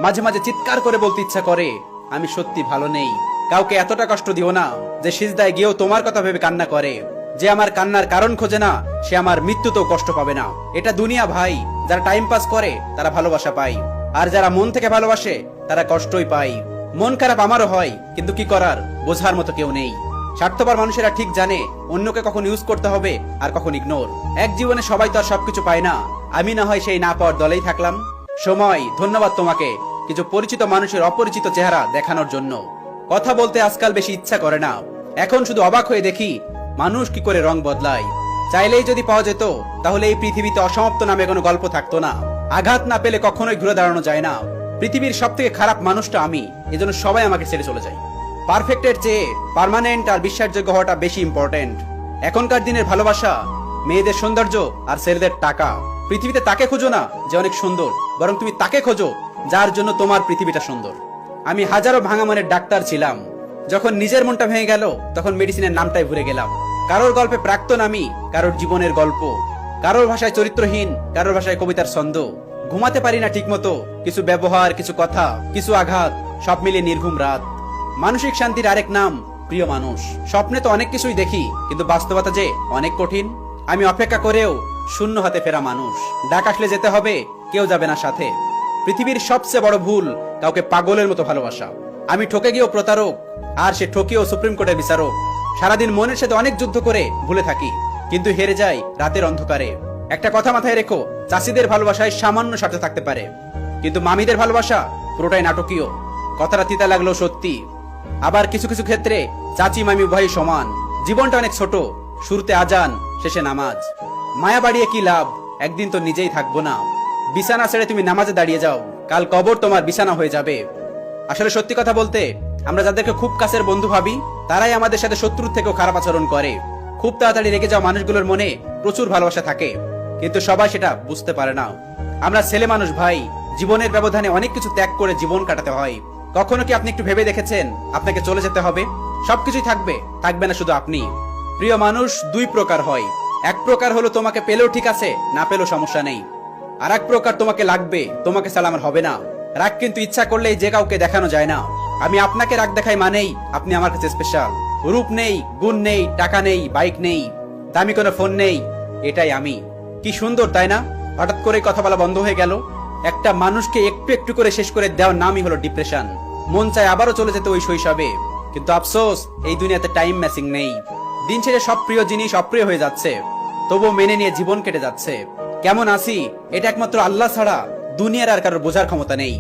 মাঝে মাঝে চিৎকার করে বলতে ইচ্ছা করে, আমি সত্যি ভালো নেই। কাউকে এতটা কষ্ট দিও না যে সিজদায় গিয়েও তোমার কথা ভেবে কান্না করে। যে আমার কান্নার কারণ খোঁজে না, সে আমার মৃত্যুতেও কষ্ট পাবে না। এটা দুনিয়া ভাই। যারা টাইম পাস করে তারা ভালোবাসা পায়, আর যারা মন থেকে ভালোবাসে তারা কষ্টই পায়। মন খারাপ আমারও হয়, কিন্তু কি করার, বোঝার মতো কেউ নেই। স্বার্থপর মানুষেরা ঠিক জানে অন্যকে কখন ইউজ করতে হবে আর কখন ইগনোর। এক জীবনে সবাই তো আর সবকিছু পায় না। আমি না হয় সেই না পাওয়ার দলেই থাকলাম। সময়, ধন্যবাদ তোমাকে কিছু পরিচিত মানুষের অপরিচিত চেহারা দেখানোর জন্য। কথা বলতে আজকাল বেশি ইচ্ছা করে না। এখন শুধু অবাক হয়ে দেখি মানুষ কি করে রং বদলায়। চাইলেই যদি পাওয়া যেত তাহলে এই পৃথিবীতে অসমাপ্ত নামে কোনো গল্প থাকতো না। আঘাত না পেলে কখনোই ঘুরে দাঁড়ানো যায় না। পৃথিবীর সব থেকে খারাপ মানুষটা আমি, এজন্য সবাই আমাকে ছেড়ে চলে যায়। পারফেক্টের চেয়ে পার্মানেন্ট আর বিশ্বাসযোগ্য হওয়াটা বেশি ইম্পর্টেন্ট। এখনকার দিনের ভালোবাসা মেয়েদের সৌন্দর্য আর ছেলেদের টাকা। পৃথিবীতে তাকে খোঁজো না যে অনেক সুন্দর, বরং তুমি তাকে খোঁজো যার জন্য তোমার পৃথিবীটা সুন্দর। আমি হাজারো ভাঙা মনের ডাক্তার ছিলাম। যখন নিজের মনটা ভেঙে গেল তখন মেডিসিনের নামটাই ভুলে গেলাম। কারোর গল্পে প্রাক্তন আমি, কারোর জীবনের গল্প, কারোর ভাষায় চরিত্রহীন, কারোর ভাষায় কবিতার ছন্দ। ঘুমাতে পারি না ঠিক মতো, কিছু ব্যবহার, কিছু কথা, কিছু আঘাত, সব মিলিয়ে নির্ঘুম রাত। মানসিক শান্তির আরেক নাম প্রিয় মানুষ। স্বপ্নে তো অনেক কিছুই দেখি, কিন্তু বাস্তবতা যে অনেক কঠিন। আমি অপেক্ষা করেও শূন্য হাতে ফেরা মানুষ। ডাক আসলে যেতে হবে, কেউ যাবে না সাথে। পৃথিবীর সবচেয়ে বড় ভুল কাউকে পাগলের মতো ভালোবাসা। আমি ঠকে গিয়েও প্রতারক, আর সে ঠকিয়েও সুপ্রিম কোর্টের বিচারক। সারাদিন মনের সাথে অনেক যুদ্ধ করে ভুলে থাকি, কিন্তু হেরে যাই রাতের অন্ধকারে। একটা কথা মাথায় রেখো, চাষিদের ভালোবাসায় সামান্য স্বার্থ থাকতে পারে, কিন্তু মামিদের ভালোবাসা পুরোটাই নাটকীয়। কথাটা তিতা লাগলো সত্যি। আবার কিছু কিছু ক্ষেত্রে চাচি মামি উভয়ই সমান। জীবনটা অনেক ছোট, শুরুতে আজান, শেষে নামাজ। মায়া বাড়িয়ে কি লাভ, একদিন তো নিজেই থাকবো না। বিছানা ছেড়ে তুমি নামাজে দাঁড়িয়ে যাও, কাল কবর তোমার বিছানা হয়ে যাবে। আসলে সত্যি কথা বলতে, আমরা যাদেরকে খুব কাছের বন্ধু ভাবি তারাই আমাদের সাথে শত্রুর থেকেও খারাপ আচরণ করে। খুব তাড়াতাড়ি রেগে যাওয়া মানুষগুলোর মনে প্রচুর ভালোবাসা থাকে, কিন্তু সবাই সেটা বুঝতে পারে না। আমরা ছেলে মানুষ ভাই, জীবনের ব্যবধানে অনেক কিছু ত্যাগ করে জীবন কাটাতে হয়। কখনো কি আপনি একটু ভেবে দেখেছেন আপনাকে চলে যেতে হবে? সবকিছুই থাকবে, থাকবে না শুধু আপনি। প্রিয় মানুষ দুই প্রকার হয়। এক প্রকার হলো তোমাকে পেলেও ঠিক আছে, না পেলেও সমস্যা নেই। আর এক প্রকার তোমাকে লাগবে, তোমাকে ছাড়া আমার হবে না। রাগ কিন্তু ইচ্ছা করলেই যে কাউকে দেখানো যায় না। আমি আপনাকে রাগ দেখাই মানেই আপনি আমার কাছে স্পেশাল। রূপ নেই, গুণ নেই, টাকা নেই, বাইক নেই, দামি কোনো ফোন নেই, এটাই আমি। কি সুন্দর তাই না? হঠাৎ করে কথা বলা বন্ধ হয়ে গেল। একটা মানুষকে একটু একটু করে শেষ করে দেওয়ার নামই হলো ডিপ্রেশন। মন চায় আবারও চলে যেতে ওই শৈশবে, কিন্তু আফসোস এই দুনিয়াতে টাইম ম্যাচিং নেই। দিন শেষে সব প্রিয় জিনিস অপ্রিয় হয়ে যাচ্ছে, তবুও মেনে নিয়ে জীবন কেটে যাচ্ছে। কেমন আছি এটা একমাত্র আল্লাহ ছাড়া দুনিয়ার আর কারোর বোঝার ক্ষমতা নেই।